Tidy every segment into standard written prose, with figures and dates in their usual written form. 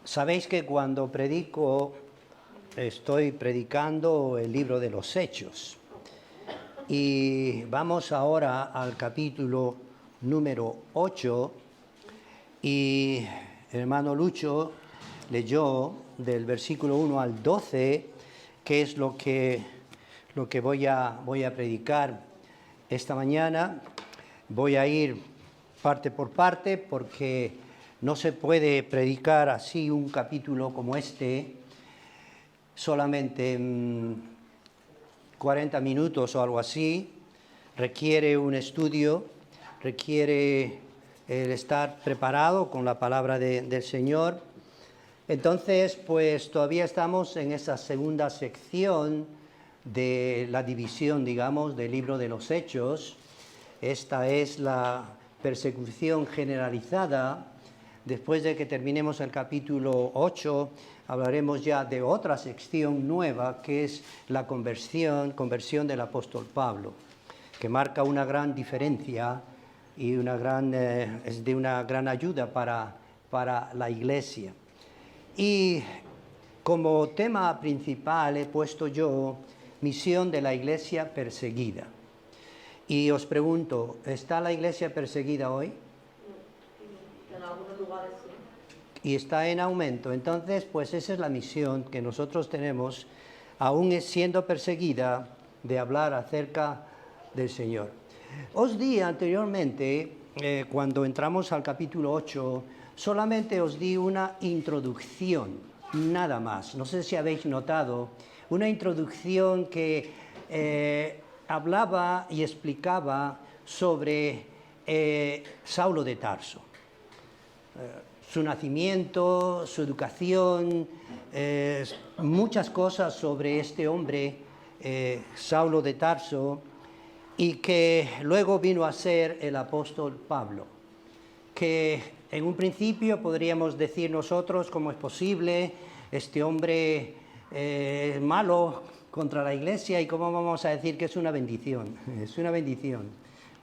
Sabéis que cuando predico, estoy predicando el libro de los Hechos. Y vamos ahora al capítulo número 8. Y el hermano Lucho leyó del versículo 1 al 12, que es lo que voy a predicar esta mañana. Voy a ir parte por parte porque no se puede predicar así un capítulo como este solamente en 40 minutos o algo así. Requiere un estudio, requiere el estar preparado con la palabra del Señor. Entonces, pues todavía estamos en esa segunda sección de la división, digamos, del libro de los Hechos. Esta es la persecución generalizada. Después de que terminemos el capítulo 8, hablaremos ya de otra sección nueva, que es la conversión del apóstol Pablo, que marca una gran diferencia y es de una gran ayuda para la iglesia. Y como tema principal he puesto yo misión de la iglesia perseguida. Y os pregunto, ¿está la iglesia perseguida hoy? En algunos lugares sí. Y está en aumento. Entonces, pues esa es la misión que nosotros tenemos, aún siendo perseguida, de hablar acerca del Señor. Os di anteriormente, cuando entramos al capítulo 8, solamente os di una introducción, nada más. No sé si habéis notado, una introducción que hablaba y explicaba sobre Saulo de Tarso. Su nacimiento, su educación, muchas cosas sobre este hombre, Saulo de Tarso, y que luego vino a ser el apóstol Pablo, que en un principio podríamos decir nosotros cómo es posible este hombre malo contra la iglesia y cómo vamos a decir que es una bendición. Es una bendición,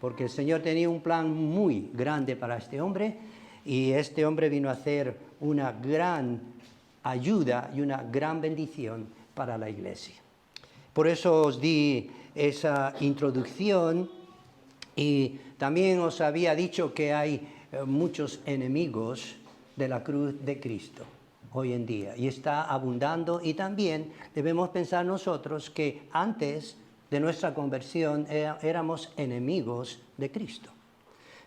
porque el Señor tenía un plan muy grande para este hombre y este hombre vino a ser una gran ayuda y una gran bendición para la iglesia. Por eso os di esa introducción y también os había dicho que hay muchos enemigos de la cruz de Cristo hoy en día y está abundando, y también debemos pensar nosotros que antes de nuestra conversión éramos enemigos de Cristo.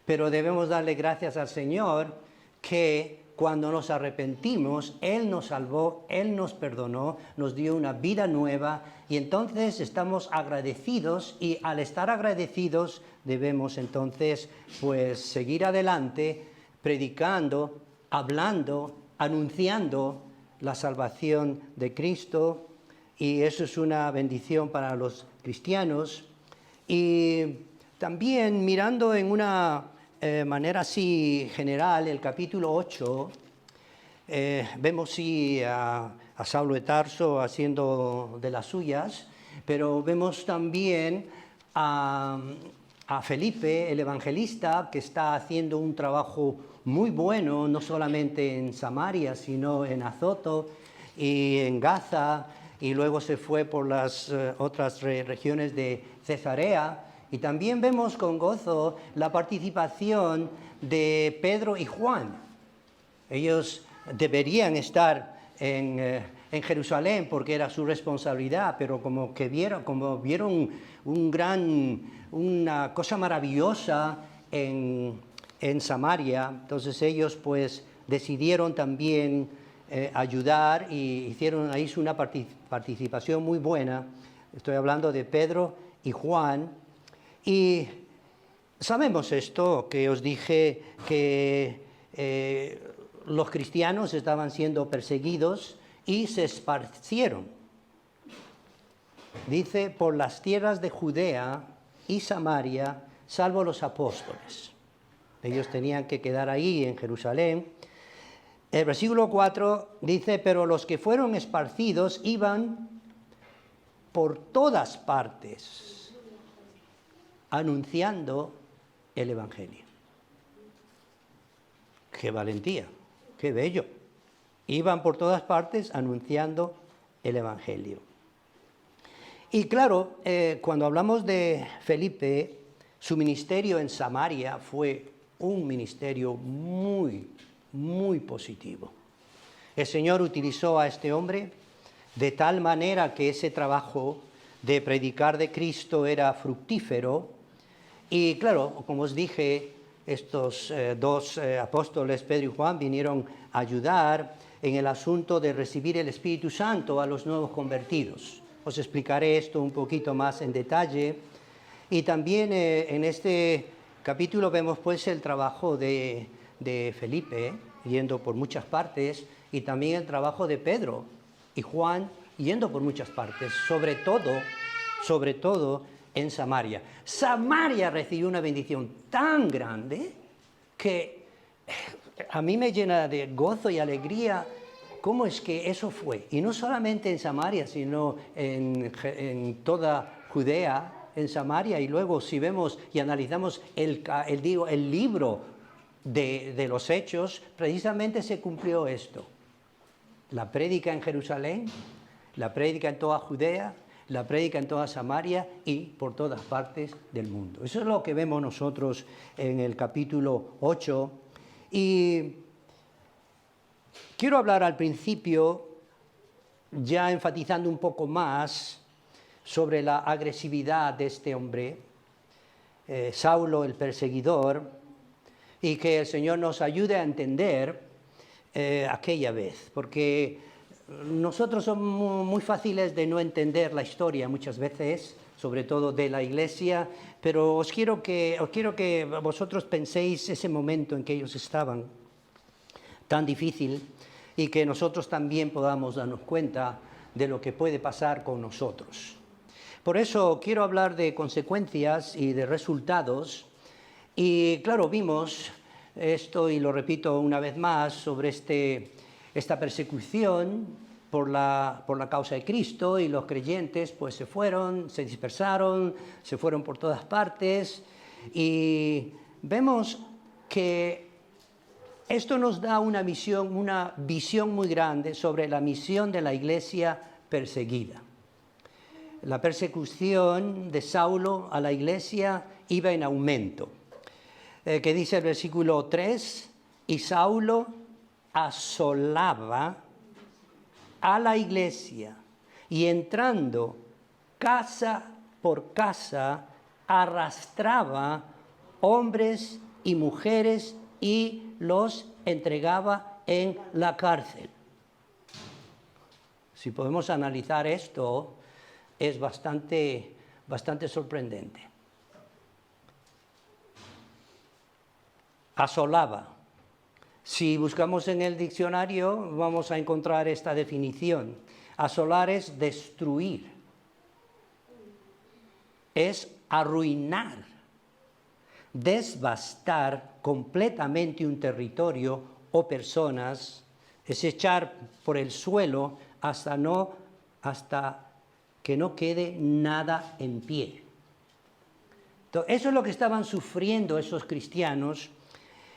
Pero debemos darle gracias al Señor que cuando nos arrepentimos, Él nos salvó, Él nos perdonó, nos dio una vida nueva, y entonces estamos agradecidos, y al estar agradecidos debemos entonces pues seguir adelante predicando, hablando, anunciando la salvación de Cristo, y eso es una bendición para los cristianos. Y también mirando en una manera así general el capítulo 8, vemos sí a Saulo de Tarso haciendo de las suyas, pero vemos también a Felipe, el evangelista, que está haciendo un trabajo muy bueno, no solamente en Samaria, sino en Azoto y en Gaza, y luego se fue por las otras regiones de Cesarea. Y también vemos con gozo la participación de Pedro y Juan. Ellos deberían estar en Jerusalén porque era su responsabilidad, pero como vieron una cosa maravillosa en Samaria, entonces ellos pues decidieron también ayudar y hicieron ahí una participación muy buena. Estoy hablando de Pedro y Juan. Y sabemos esto, que os dije que los cristianos estaban siendo perseguidos y se esparcieron. Dice, por las tierras de Judea y Samaria, salvo los apóstoles. Ellos tenían que quedar ahí en Jerusalén. El versículo 4 dice, pero los que fueron esparcidos iban por todas partes anunciando el Evangelio. ¡Qué valentía! ¡Qué bello! Iban por todas partes anunciando el Evangelio. Y claro, cuando hablamos de Felipe, su ministerio en Samaria fue un ministerio muy, muy positivo. El Señor utilizó a este hombre de tal manera que ese trabajo de predicar de Cristo era fructífero. Y claro, como os dije, estos dos apóstoles, Pedro y Juan, vinieron a ayudar en el asunto de recibir el Espíritu Santo a los nuevos convertidos. Os explicaré esto un poquito más en detalle. Y también en este capítulo vemos pues el trabajo de Felipe, yendo por muchas partes, y también el trabajo de Pedro y Juan, yendo por muchas partes, sobre todo en Samaria. Samaria recibió una bendición tan grande que a mí me llena de gozo y alegría cómo es que eso fue. Y no solamente en Samaria, sino en toda Judea, en Samaria. Y luego si vemos y analizamos el libro de los Hechos, precisamente se cumplió esto. La prédica en Jerusalén, la prédica en toda Judea, la prédica en toda Samaria y por todas partes del mundo. Eso es lo que vemos nosotros en el capítulo 8. Y quiero hablar al principio, ya enfatizando un poco más sobre la agresividad de este hombre, Saulo el perseguidor, y que el Señor nos ayude a entender aquella vez, porque nosotros somos muy fáciles de no entender la historia muchas veces, sobre todo de la iglesia, pero os quiero que vosotros penséis ese momento en que ellos estaban, tan difícil, y que nosotros también podamos darnos cuenta de lo que puede pasar con nosotros. Por eso quiero hablar de consecuencias y de resultados. Y claro, vimos esto, y lo repito una vez más, sobre esta persecución por la causa de Cristo, y los creyentes pues se dispersaron, se fueron por todas partes, y vemos que esto nos da una visión muy grande sobre la misión de la iglesia perseguida. La persecución de Saulo a la iglesia iba en aumento. Que dice el versículo 3, y Saulo asolaba a la iglesia y entrando casa por casa arrastraba hombres y mujeres y los entregaba en la cárcel. Si podemos analizar esto, es bastante sorprendente. Asolaba. Si buscamos en el diccionario, vamos a encontrar esta definición. Asolar es destruir, es arruinar, devastar completamente un territorio o personas, es echar por el suelo hasta que no quede nada en pie. Entonces, eso es lo que estaban sufriendo esos cristianos,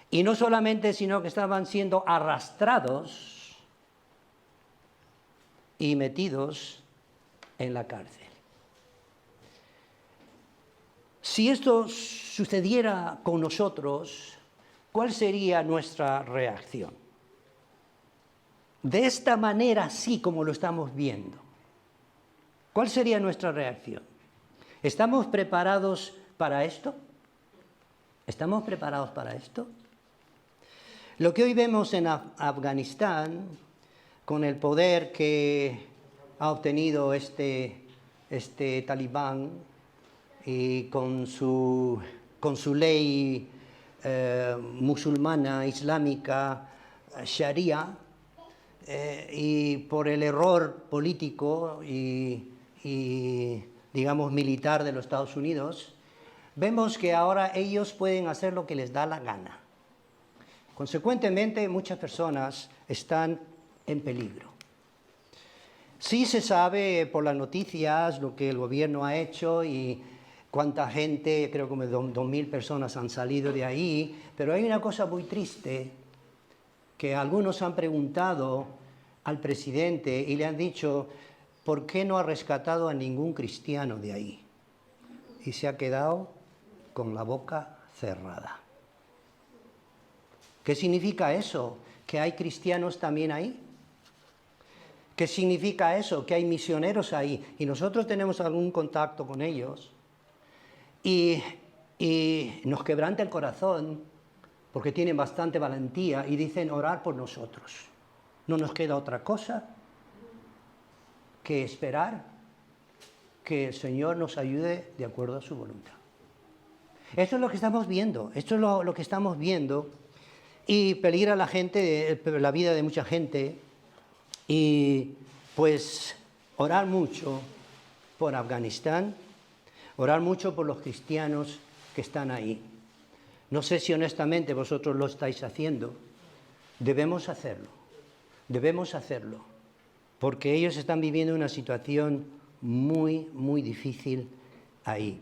y no solamente, sino que estaban siendo arrastrados y metidos en la cárcel. Si esto sucediera con nosotros, ¿cuál sería nuestra reacción? De esta manera, así como lo estamos viendo, ¿cuál sería nuestra reacción? ¿Estamos preparados para esto? ¿Estamos preparados para esto? Lo que hoy vemos en Afganistán, con el poder que ha obtenido este talibán y con su ley musulmana, islámica, sharia, y por el error político y digamos militar de los Estados Unidos, vemos que ahora ellos pueden hacer lo que les da la gana. Consecuentemente, muchas personas están en peligro. Sí se sabe por las noticias lo que el gobierno ha hecho y cuánta gente, creo que 2.000 personas han salido de ahí, pero hay una cosa muy triste, que algunos han preguntado al presidente y le han dicho, ¿por qué no ha rescatado a ningún cristiano de ahí? Y se ha quedado con la boca cerrada. ¿Qué significa eso? ¿Que hay cristianos también ahí? ¿Qué significa eso? Que hay misioneros ahí. Y nosotros tenemos algún contacto con ellos. Y nos quebranta el corazón porque tienen bastante valentía y dicen orar por nosotros. No nos queda otra cosa que esperar que el Señor nos ayude de acuerdo a su voluntad. Esto es lo que estamos viendo, esto es lo que estamos viendo, y peligra la gente, la vida de mucha gente, y pues orar mucho por Afganistán, orar mucho por los cristianos que están ahí. No sé si honestamente vosotros lo estáis haciendo, debemos hacerlo, porque ellos están viviendo una situación muy, muy difícil ahí.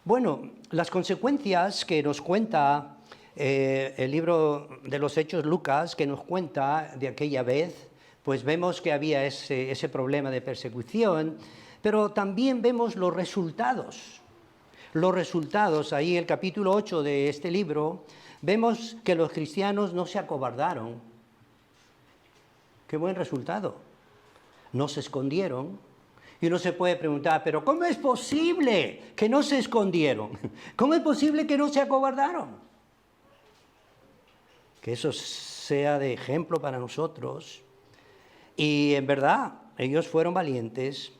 Bueno, las consecuencias que nos cuenta el libro de los Hechos Lucas, que nos cuenta de aquella vez, pues vemos que había ese problema de persecución, pero también vemos los resultados. Los resultados, ahí en el capítulo 8 de este libro, vemos que los cristianos no se acobardaron. ¡Qué buen resultado! No se escondieron. Y uno se puede preguntar, ¿pero cómo es posible que no se escondieron? ¿Cómo es posible que no se acobardaron? Que eso sea de ejemplo para nosotros. Y en verdad, ellos fueron valientes.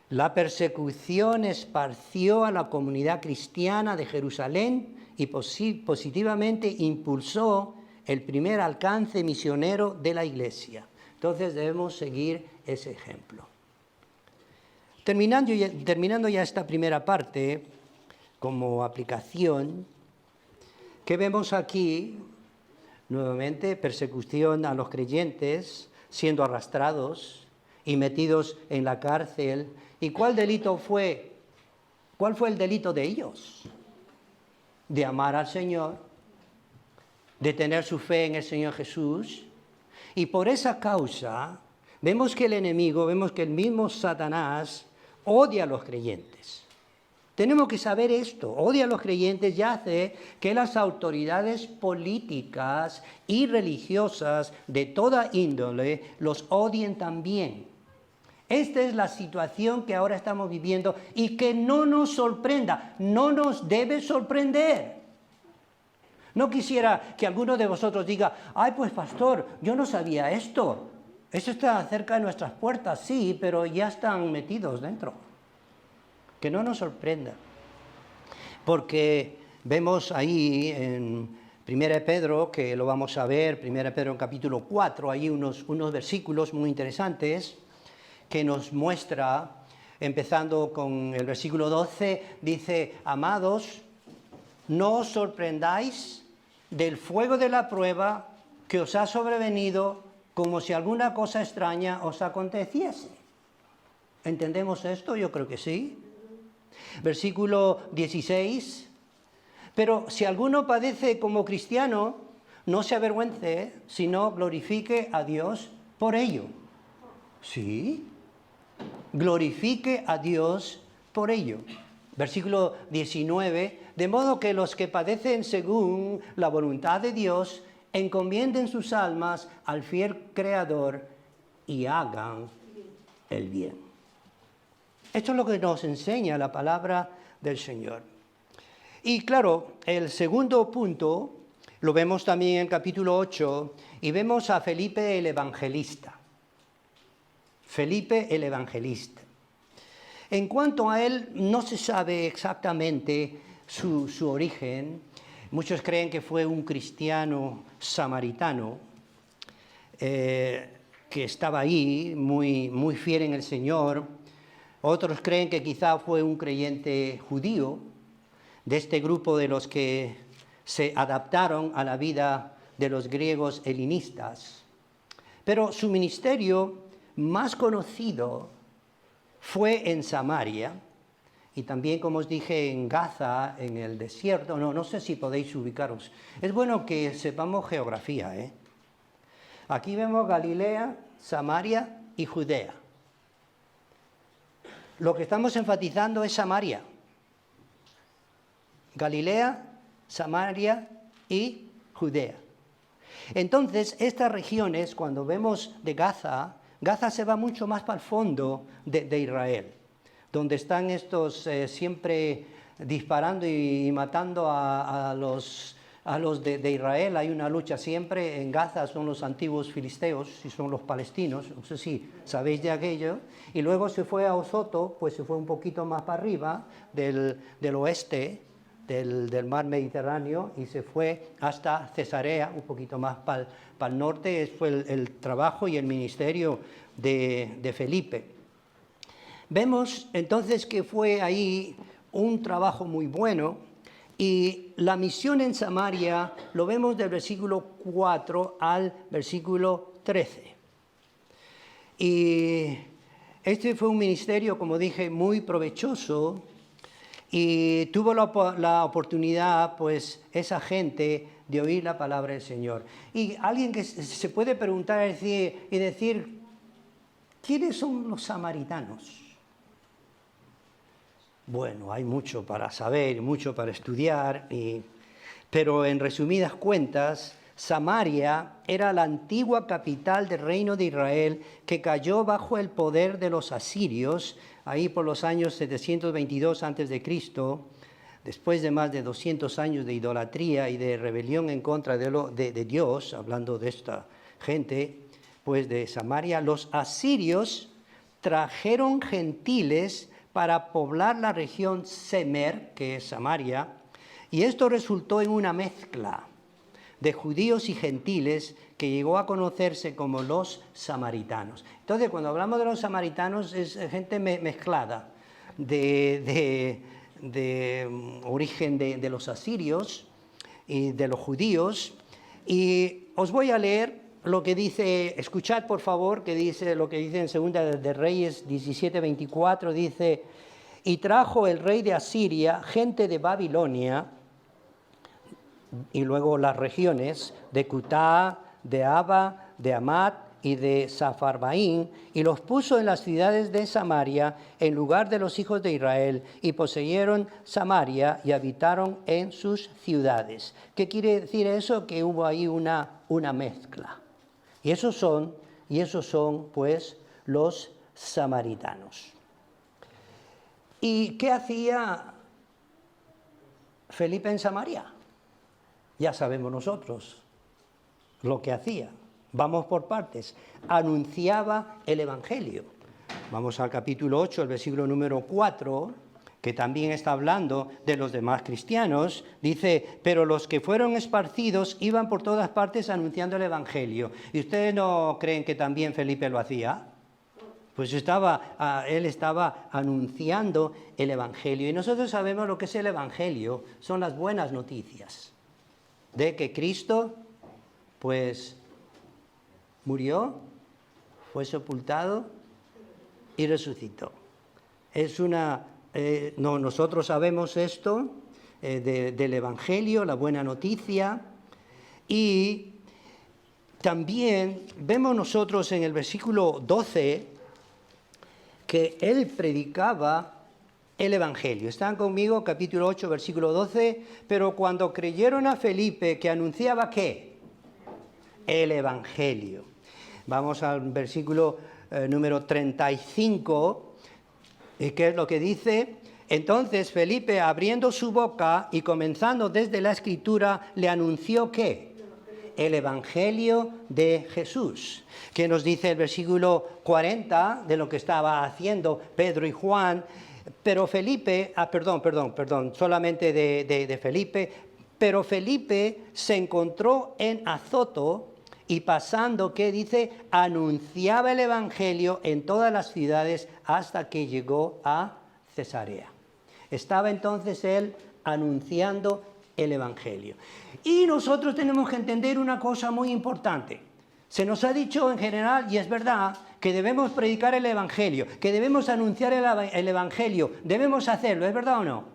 La persecución esparció a la comunidad cristiana de Jerusalén y positivamente impulsó el primer alcance misionero de la Iglesia. Entonces debemos seguir ese ejemplo. Terminando ya esta primera parte, como aplicación, ¿qué vemos aquí? Nuevamente, persecución a los creyentes, siendo arrastrados y metidos en la cárcel. ¿Y cuál delito fue? ¿Cuál fue el delito de ellos? De amar al Señor, de tener su fe en el Señor Jesús. Y por esa causa, vemos que el enemigo, vemos que el mismo Satanás odia a los creyentes. Tenemos que saber esto, odia a los creyentes y hace que las autoridades políticas y religiosas de toda índole los odien también. Esta es la situación que ahora estamos viviendo y que no nos sorprenda, no nos debe sorprender. No quisiera que alguno de vosotros diga, ay, pues pastor, yo no sabía esto. Esto está cerca de nuestras puertas, sí, pero ya están metidos dentro. Que no nos sorprenda. Porque vemos ahí en 1 Pedro, que lo vamos a ver, 1 Pedro en capítulo 4, hay unos versículos muy interesantes que nos muestra, empezando con el versículo 12, dice, amados, no os sorprendáis del fuego de la prueba que os ha sobrevenido como si alguna cosa extraña os aconteciese. ¿Entendemos esto? Yo creo que sí. Versículo 16. Pero si alguno padece como cristiano, no se avergüence, sino glorifique a Dios por ello. ¿Sí? Glorifique a Dios por ello. Versículo 19. De modo que los que padecen según la voluntad de Dios encomienden sus almas al fiel Creador y hagan el bien. Esto es lo que nos enseña la palabra del Señor. Y claro, el segundo punto lo vemos también en capítulo 8 y vemos a Felipe el Evangelista. Felipe el Evangelista. En cuanto a él, no se sabe exactamente su origen. Muchos creen que fue un cristiano samaritano que estaba ahí, muy fiel en el Señor. Otros creen que quizá fue un creyente judío, de este grupo de los que se adaptaron a la vida de los griegos helenistas. Pero su ministerio más conocido fue en Samaria, y también, como os dije, en Gaza, en el desierto. No sé si podéis ubicaros. Es bueno que sepamos geografía, Aquí vemos Galilea, Samaria y Judea. Lo que estamos enfatizando es Samaria. Galilea, Samaria y Judea. Entonces, estas regiones, cuando vemos de Gaza, Gaza se va mucho más para el fondo de Israel, donde están estos siempre disparando y matando a los de Israel. Hay una lucha siempre. En Gaza son los antiguos filisteos y son los palestinos, no sé si sabéis de aquello. Y luego se fue a Osoto, pues se fue un poquito más para arriba del oeste, del mar Mediterráneo, y se fue hasta Cesarea, un poquito más para el norte. Fue el trabajo y el ministerio de Felipe. Vemos entonces que fue ahí un trabajo muy bueno, y la misión en Samaria lo vemos del versículo 4 al versículo 13. Y este fue un ministerio, como dije, muy provechoso. Y tuvo la oportunidad, pues, esa gente de oír la palabra del Señor. Y alguien que se puede preguntar y decir, ¿quiénes son los samaritanos? Bueno, hay mucho para saber, mucho para estudiar, pero en resumidas cuentas, Samaria era la antigua capital del reino de Israel que cayó bajo el poder de los asirios, ahí por los años 722 a.C., después de más de 200 años de idolatría y de rebelión en contra de Dios, hablando de esta gente, pues de Samaria, los asirios trajeron gentiles para poblar la región Semer, que es Samaria, y esto resultó en una mezcla de judíos y gentiles que llegó a conocerse como los samaritanos. Entonces, cuando hablamos de los samaritanos, es gente mezclada de origen de los asirios y de los judíos. Y os voy a leer lo que dice, escuchad por favor, que dice lo que dice en Segunda de Reyes 17:24, dice: y trajo el rey de Asiria gente de Babilonia, y luego las regiones de Cutá, de Aba, de Amat y de Safarbaín, y los puso en las ciudades de Samaria en lugar de los hijos de Israel, y poseyeron Samaria y habitaron en sus ciudades. ¿Qué quiere decir eso? Que hubo ahí una mezcla. Y esos son pues los samaritanos. ¿Y qué hacía Felipe en Samaria? Ya sabemos nosotros lo que hacía. Vamos por partes. Anunciaba el Evangelio. Vamos al capítulo 8, el versículo número 4, que también está hablando de los demás cristianos. Dice: pero los que fueron esparcidos iban por todas partes anunciando el Evangelio. ¿Y ustedes no creen que también Felipe lo hacía? Pues él estaba anunciando el Evangelio. Y nosotros sabemos lo que es el Evangelio. Son las buenas noticias de que Cristo, pues, murió, fue sepultado y resucitó. Nosotros sabemos esto del Evangelio, la buena noticia. Y también vemos nosotros en el versículo 12 que él predicaba el Evangelio. ¿Están conmigo? Capítulo 8, versículo 12. Pero cuando creyeron a Felipe, que anunciaba ¿qué? El Evangelio. Vamos al versículo número 35, ¿qué es lo que dice? Entonces Felipe, abriendo su boca y comenzando desde la Escritura, le anunció ¿qué? El Evangelio de Jesús. ¿Qué nos dice el versículo 40 de lo que estaba haciendo Pedro y Juan? Pero Felipe, solamente de Felipe, pero Felipe se encontró en Azoto y pasando, ¿qué dice? Anunciaba el Evangelio en todas las ciudades hasta que llegó a Cesarea. Estaba entonces él anunciando el Evangelio. Y nosotros tenemos que entender una cosa muy importante. Se nos ha dicho en general, y es verdad, que debemos predicar el Evangelio, que debemos anunciar el Evangelio, debemos hacerlo, ¿es verdad o no?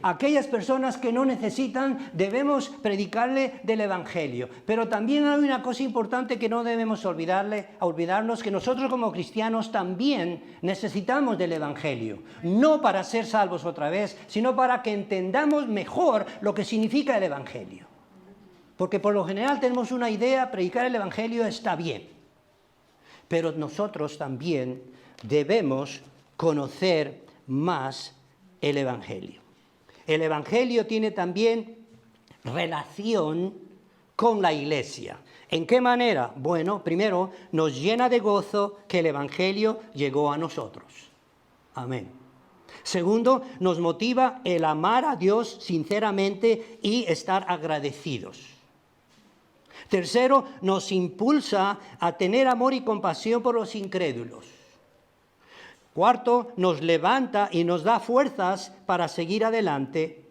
aquellas personas que no necesitan, debemos predicarle del Evangelio. Pero también hay una cosa importante que no debemos olvidarnos, que nosotros como cristianos también necesitamos del Evangelio. No para ser salvos otra vez, sino para que entendamos mejor lo que significa el Evangelio. Porque por lo general tenemos una idea, predicar el Evangelio está bien. Pero nosotros también debemos conocer más el Evangelio. El Evangelio tiene también relación con la Iglesia. ¿En qué manera? Bueno, primero, nos llena de gozo que el Evangelio llegó a nosotros. Amén. Segundo, nos motiva el amar a Dios sinceramente y estar agradecidos. Tercero, nos impulsa a tener amor y compasión por los incrédulos. Cuarto, nos levanta y nos da fuerzas para seguir adelante.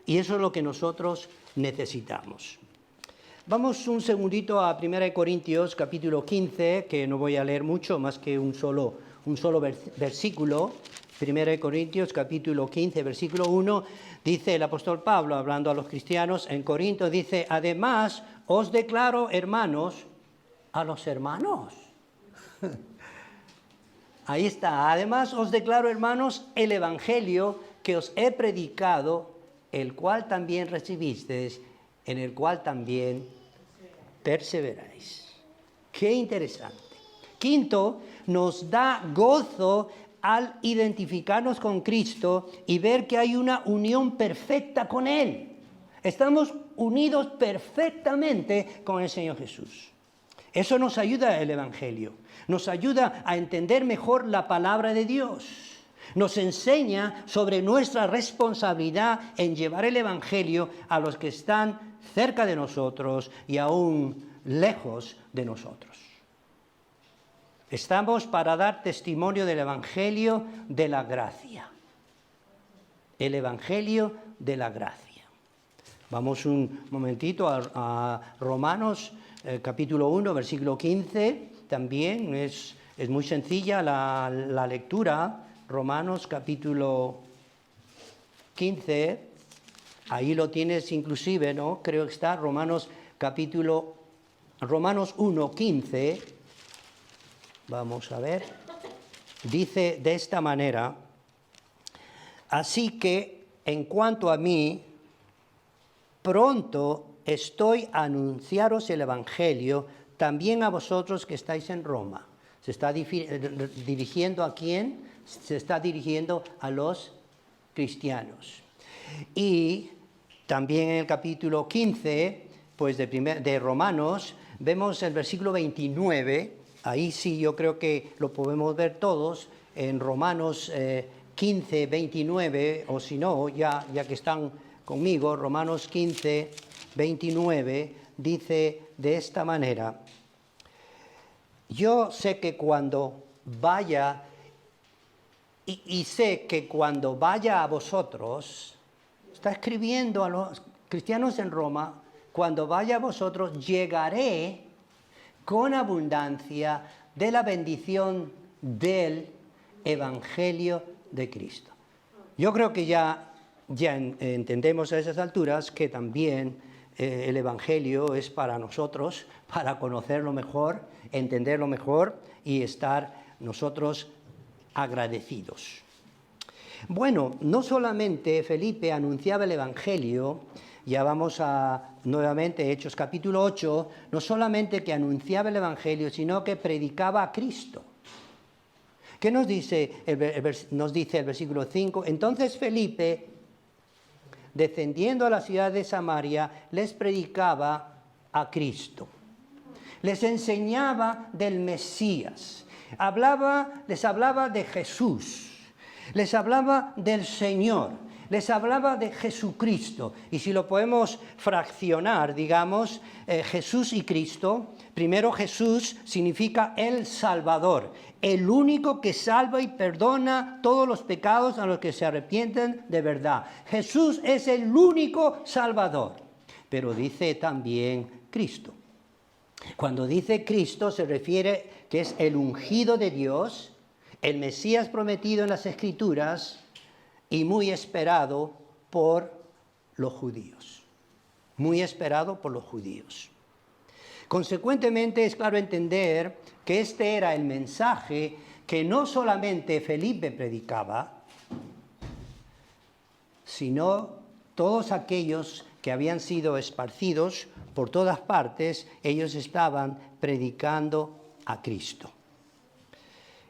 Y eso es lo que nosotros necesitamos. Vamos un segundito a 1 Corintios capítulo 15, que no voy a leer mucho, más que un solo versículo. 1 Corintios capítulo 15, versículo 1, dice el apóstol Pablo, hablando a los cristianos en Corinto, dice, además os declaro hermanos, a los hermanos. Ahí está, además os declaro hermanos el evangelio que os he predicado, el cual también recibisteis, en el cual también perseveráis. Qué interesante. Quinto, nos da gozo al identificarnos con Cristo y ver que hay una unión perfecta con Él. Estamos unidos perfectamente con el Señor Jesús. Eso nos ayuda el Evangelio. Nos ayuda a entender mejor la palabra de Dios. Nos enseña sobre nuestra responsabilidad en llevar el Evangelio a los que están cerca de nosotros y aún lejos de nosotros. Estamos para dar testimonio del Evangelio de la gracia. El Evangelio de la gracia. Vamos un momentito a Romanos capítulo 1, versículo 15. También es muy sencilla la lectura. Romanos capítulo 15. Ahí lo tienes inclusive, ¿no? Creo que está Romanos 1, 15. Vamos a ver. Dice de esta manera, así que en cuanto a mí, pronto estoy a anunciaros el Evangelio también a vosotros que estáis en Roma. ¿Se está dirigiendo a quién? Se está dirigiendo a los cristianos. Y también en el capítulo 15, pues de Romanos, vemos el versículo 29. Ahí sí yo creo que lo podemos ver todos en Romanos 15, 29, o si no, ya que están conmigo, Romanos 15, 29, dice de esta manera, yo sé que cuando vaya, y sé que cuando vaya a vosotros, está escribiendo a los cristianos en Roma, cuando vaya a vosotros llegaré con abundancia de la bendición del Evangelio de Cristo. Yo creo que ya entendemos a esas alturas que también el Evangelio es para nosotros, para conocerlo mejor, entenderlo mejor y estar nosotros agradecidos. Bueno, no solamente Felipe anunciaba el Evangelio, ya vamos nuevamente Hechos capítulo 8, no solamente que anunciaba el Evangelio, sino que predicaba a Cristo. ¿Qué nos dice el versículo 5? Entonces Felipe, descendiendo a la ciudad de Samaria, les predicaba a Cristo. Les enseñaba del Mesías. Les hablaba de Jesús. Les hablaba del Señor. Les hablaba de Jesucristo. Y si lo podemos fraccionar, digamos, Jesús y Cristo. Primero, Jesús significa el Salvador, el único que salva y perdona todos los pecados a los que se arrepienten de verdad. Jesús es el único Salvador. Pero dice también Cristo. Cuando dice Cristo se refiere que es el ungido de Dios, el Mesías prometido en las Escrituras, y muy esperado por los judíos. Muy esperado por los judíos. Consecuentemente, es claro entender que este era el mensaje que no solamente Felipe predicaba, sino todos aquellos que habían sido esparcidos por todas partes, ellos estaban predicando a Cristo.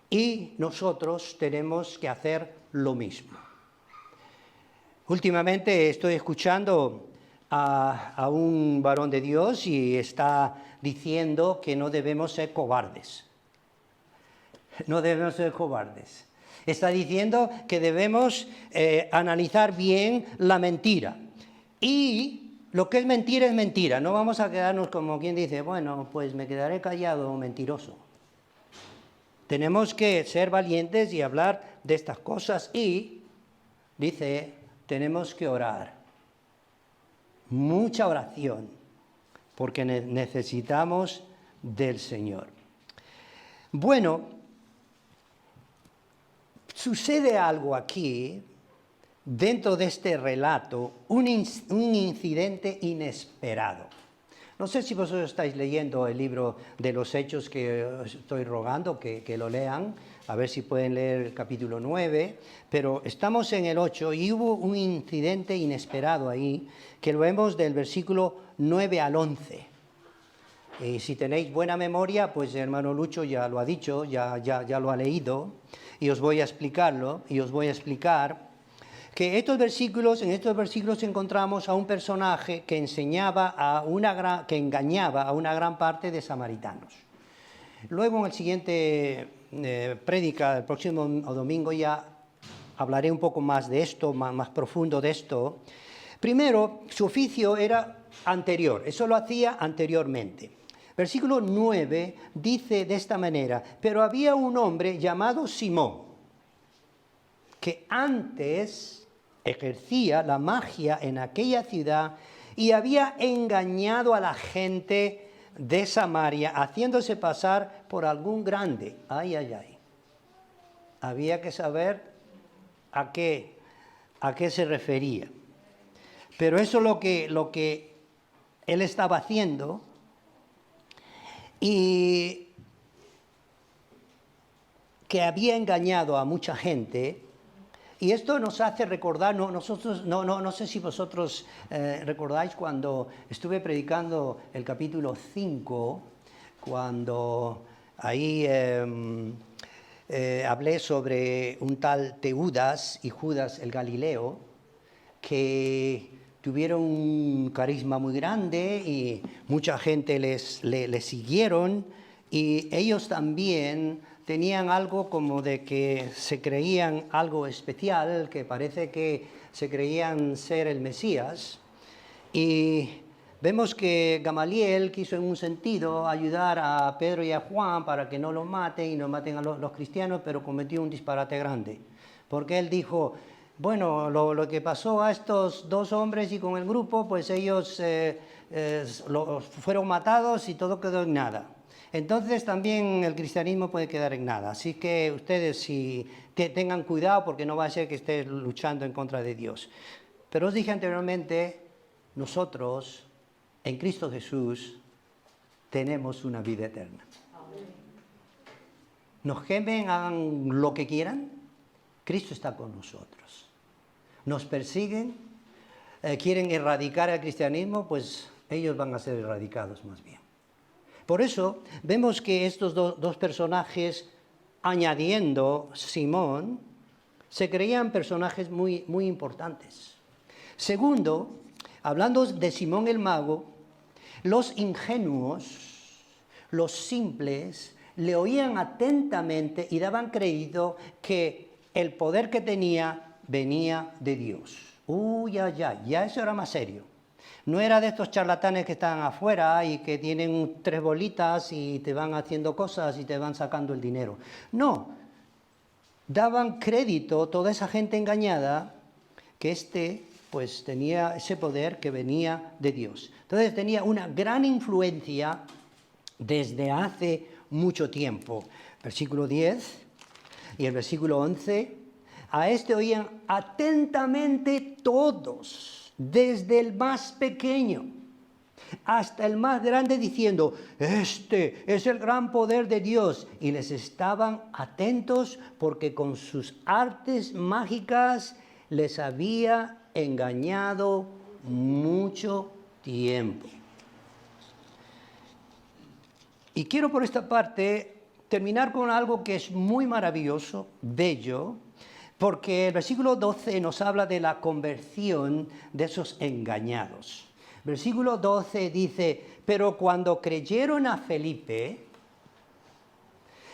Y nosotros tenemos que hacer lo mismo. Últimamente estoy escuchando a un varón de Dios y está diciendo que no debemos ser cobardes. No debemos ser cobardes. Está diciendo que debemos analizar bien la mentira. Y lo que es mentira. No vamos a quedarnos como quien dice, bueno, pues me quedaré callado o mentiroso. Tenemos que ser valientes y hablar de estas cosas y, dice, tenemos que orar. Mucha oración, porque necesitamos del Señor. Bueno, sucede algo aquí, dentro de este relato, un incidente inesperado. No sé si vosotros estáis leyendo el libro de los Hechos, que os estoy rogando que lo lean, a ver si pueden leer el capítulo 9, pero estamos en el 8 y hubo un incidente inesperado ahí, que lo vemos del versículo 9 al 11. Y si tenéis buena memoria, pues el hermano Lucho ya lo ha dicho, ya lo ha leído, y os voy a explicarlo, y os voy a explicar que en estos versículos encontramos a un personaje que engañaba a una gran parte de samaritanos. Luego en el siguiente prédica, el próximo domingo, ya hablaré un poco más de esto, más profundo de esto. Primero, su oficio era anterior, eso lo hacía anteriormente. Versículo 9 dice de esta manera: pero había un hombre llamado Simón, que antes ejercía la magia en aquella ciudad y había engañado a la gente de Samaria, haciéndose pasar por algún grande. Ay. Había que saber a qué se refería. Pero eso es lo que él estaba haciendo. Y que había engañado a mucha gente. Y esto nos hace recordar, no sé si vosotros recordáis cuando estuve predicando el capítulo 5, cuando ahí hablé sobre un tal Teudas y Judas el Galileo, que tuvieron un carisma muy grande y mucha gente les siguieron, y ellos también tenían algo como de que se creían algo especial, que parece que se creían ser el Mesías. Y vemos que Gamaliel quiso en un sentido ayudar a Pedro y a Juan para que no los maten y no maten a los cristianos, pero cometió un disparate grande. Porque él dijo, bueno, lo que pasó a estos dos hombres y con el grupo, pues ellos fueron matados y todo quedó en nada. Entonces también el cristianismo puede quedar en nada. Así que ustedes tengan cuidado, porque no va a ser que estén luchando en contra de Dios. Pero os dije anteriormente, nosotros en Cristo Jesús tenemos una vida eterna. Nos quemen, hagan lo que quieran, Cristo está con nosotros. Nos persiguen, quieren erradicar el cristianismo, pues ellos van a ser erradicados más bien. Por eso vemos que estos dos personajes, añadiendo Simón, se creían personajes muy importantes. Segundo, hablando de Simón el mago, los ingenuos, los simples, le oían atentamente y daban crédito que el poder que tenía venía de Dios. Ya eso era más serio. No era de estos charlatanes que están afuera y que tienen 3 bolitas y te van haciendo cosas y te van sacando el dinero. No, daban crédito toda esa gente engañada que pues tenía ese poder que venía de Dios. Entonces tenía una gran influencia desde hace mucho tiempo. Versículo 10 y el versículo 11 A este oían atentamente todos, desde el más pequeño hasta el más grande, diciendo: este es el gran poder de Dios. Y les estaban atentos porque con sus artes mágicas les había engañado mucho tiempo. Y quiero por esta parte terminar con algo que es muy maravilloso, bello, porque el versículo 12 nos habla de la conversión de esos engañados. Versículo 12 dice: pero cuando creyeron a Felipe,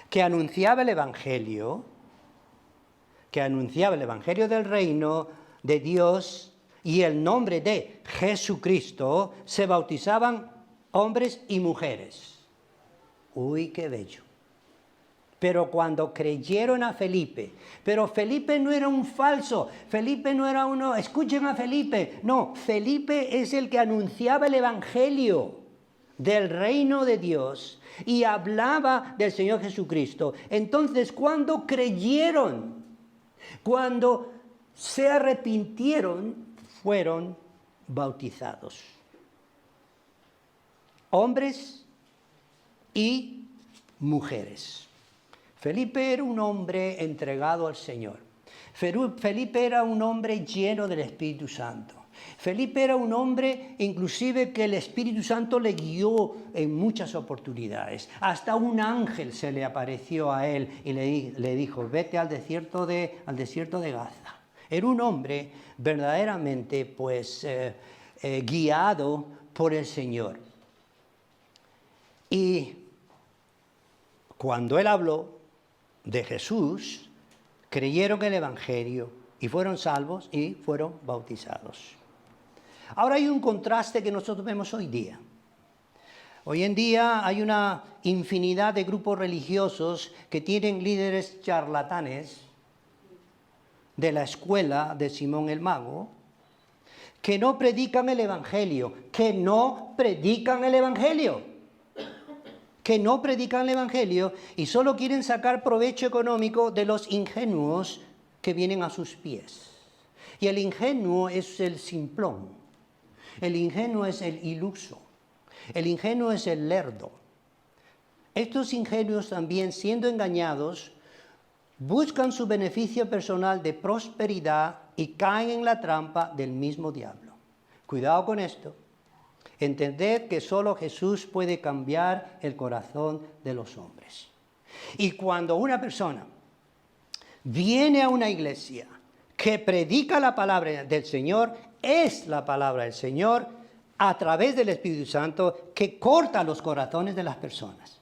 que anunciaba el Evangelio del reino de Dios y el nombre de Jesucristo, se bautizaban hombres y mujeres. Uy, qué bello. Pero cuando creyeron a Felipe, pero Felipe no era un falso, Felipe no era uno, escuchen a Felipe, no, Felipe es el que anunciaba el Evangelio del reino de Dios y hablaba del Señor Jesucristo. Entonces, cuando creyeron, cuando se arrepintieron, fueron bautizados. Hombres y mujeres. Felipe era un hombre entregado al Señor. Felipe era un hombre lleno del Espíritu Santo. Felipe era un hombre inclusive que el Espíritu Santo le guió en muchas oportunidades. Hasta un ángel se le apareció a él y le dijo: vete al desierto de Gaza. Era un hombre verdaderamente guiado por el Señor. Y cuando él habló de Jesús, creyeron el Evangelio y fueron salvos y fueron bautizados. Ahora hay un contraste que nosotros vemos hoy día. Hoy en día hay una infinidad de grupos religiosos que tienen líderes charlatanes de la escuela de Simón el Mago, que no predican el Evangelio, que no predican el Evangelio y solo quieren sacar provecho económico de los ingenuos que vienen a sus pies. Y el ingenuo es el simplón, el ingenuo es el iluso, el ingenuo es el lerdo. Estos ingenuos también, siendo engañados, buscan su beneficio personal de prosperidad y caen en la trampa del mismo diablo. Cuidado con esto. Entended que solo Jesús puede cambiar el corazón de los hombres. Y cuando una persona viene a una iglesia que predica la palabra del Señor, es la palabra del Señor a través del Espíritu Santo que corta los corazones de las personas.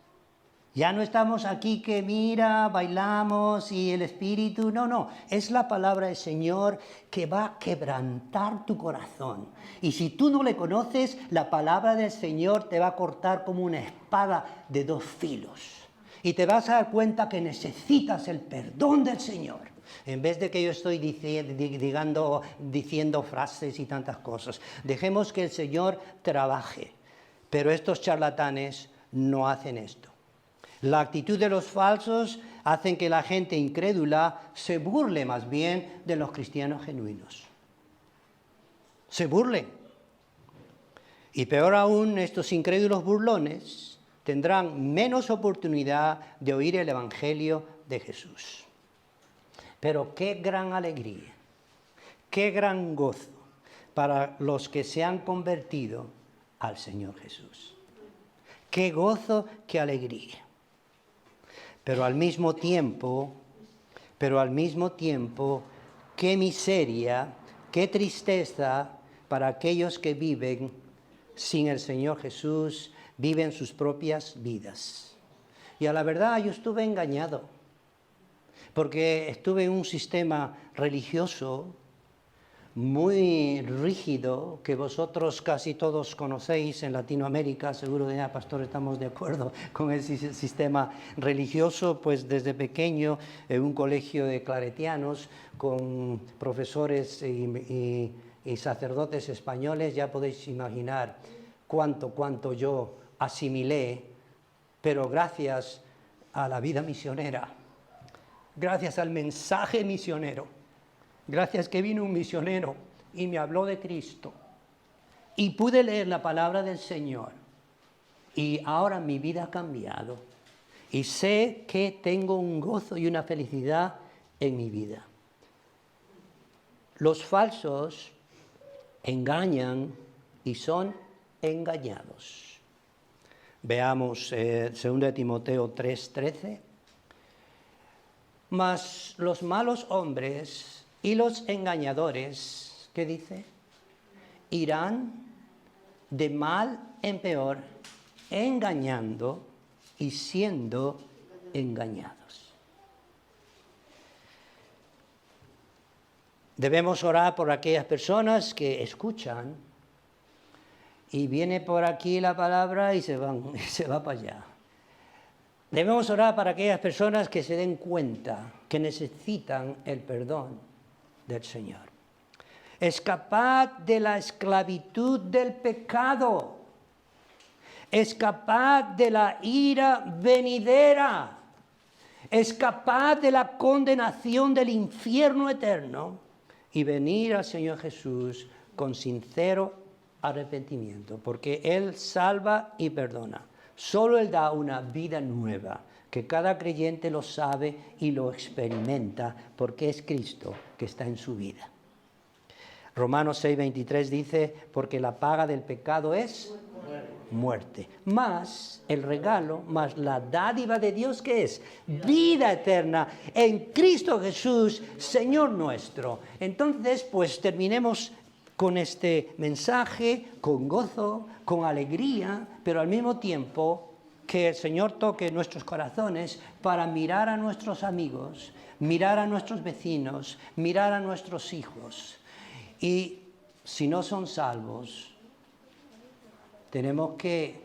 Ya no estamos aquí que mira, bailamos y el Espíritu, no, es la palabra del Señor que va a quebrantar tu corazón. Y si tú no le conoces, la palabra del Señor te va a cortar como una espada de dos filos. Y te vas a dar cuenta que necesitas el perdón del Señor. En vez de que yo estoy diciendo frases y tantas cosas. Dejemos que el Señor trabaje. Pero estos charlatanes no hacen esto. La actitud de los falsos hacen que la gente incrédula se burle más bien de los cristianos genuinos. Se burlen. Y peor aún, estos incrédulos burlones tendrán menos oportunidad de oír el Evangelio de Jesús. Pero qué gran alegría, qué gran gozo para los que se han convertido al Señor Jesús. Qué gozo, qué alegría. Pero al mismo tiempo, qué miseria, qué tristeza para aquellos que viven sin el Señor Jesús, viven sus propias vidas. Y a la verdad yo estuve engañado, porque estuve en un sistema religioso muy rígido, que vosotros casi todos conocéis en Latinoamérica, seguro de pastor estamos de acuerdo con ese sistema religioso, pues desde pequeño en un colegio de claretianos con profesores y sacerdotes españoles, ya podéis imaginar cuánto yo asimilé, pero gracias a la vida misionera, gracias al mensaje misionero, Gracias que vino un misionero y me habló de Cristo. Y pude leer la palabra del Señor. Y ahora mi vida ha cambiado. Y sé que tengo un gozo y una felicidad en mi vida. Los falsos engañan y son engañados. Veamos 2 Timoteo 3:13. Mas los malos hombres y los engañadores, ¿qué dice? Irán de mal en peor, engañando y siendo engañados. Debemos orar por aquellas personas que escuchan y viene por aquí la palabra y se va para allá. Debemos orar para aquellas personas que se den cuenta que necesitan el perdón del Señor. Escapad de la esclavitud del pecado. Escapad de la ira venidera. Escapad de la condenación del infierno eterno y venir al Señor Jesús con sincero arrepentimiento, porque Él salva y perdona. Solo Él da una vida nueva, que cada creyente lo sabe y lo experimenta, porque es Cristo que está en su vida. Romanos 6:23 dice, porque la paga del pecado es muerte. Más el regalo, más la dádiva de Dios, que es vida eterna en Cristo Jesús, Señor nuestro. Entonces, pues terminemos con este mensaje, con gozo, con alegría, pero al mismo tiempo que el Señor toque nuestros corazones para mirar a nuestros amigos, mirar a nuestros vecinos, mirar a nuestros hijos. Y si no son salvos, tenemos que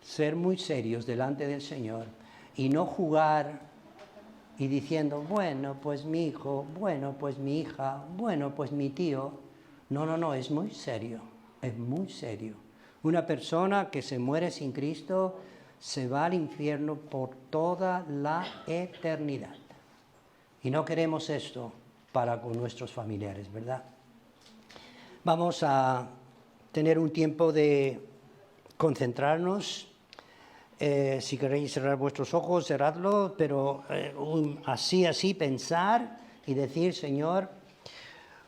ser muy serios delante del Señor y no jugar y diciendo, bueno, pues mi hijo, bueno, pues mi hija, bueno, pues mi tío. No, es muy serio, es muy serio. Una persona que se muere sin Cristo se va al infierno por toda la eternidad. Y no queremos esto para con nuestros familiares, ¿verdad? Vamos a tener un tiempo de concentrarnos. Si queréis cerrar vuestros ojos, cerradlo, pero así pensar y decir, Señor,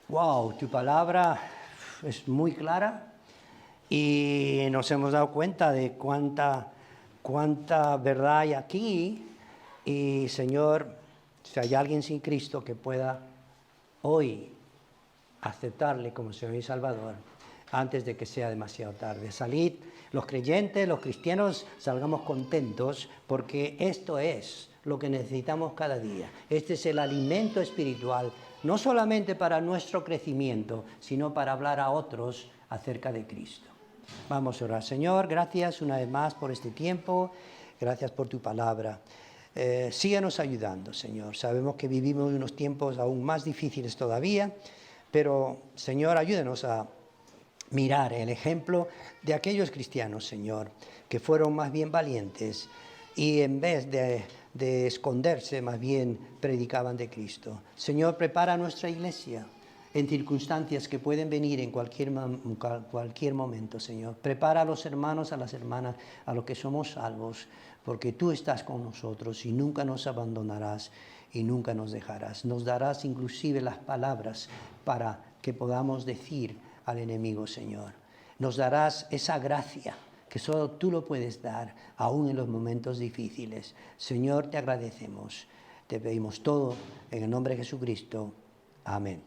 wow, tu palabra es muy clara y nos hemos dado cuenta de cuánta verdad hay aquí. Y Señor, si hay alguien sin Cristo que pueda hoy aceptarle como Señor y Salvador, antes de que sea demasiado tarde. Salid, los creyentes, los cristianos, salgamos contentos, porque esto es lo que necesitamos cada día. Este es el alimento espiritual, no solamente para nuestro crecimiento, sino para hablar a otros acerca de Cristo. Vamos a orar. Señor, gracias una vez más por este tiempo, gracias por tu palabra. Síguenos ayudando, Señor. Sabemos que vivimos unos tiempos aún más difíciles todavía, pero, Señor, ayúdenos a mirar el ejemplo de aquellos cristianos, Señor, que fueron más bien valientes y en vez de esconderse, más bien predicaban de Cristo. Señor, prepara nuestra iglesia en circunstancias que pueden venir en cualquier momento, Señor. Prepara a los hermanos, a las hermanas, a los que somos salvos, porque tú estás con nosotros y nunca nos abandonarás y nunca nos dejarás. Nos darás inclusive las palabras para que podamos decir al enemigo, Señor. Nos darás esa gracia que solo tú lo puedes dar, aún en los momentos difíciles. Señor, te agradecemos. Te pedimos todo en el nombre de Jesucristo. Amén.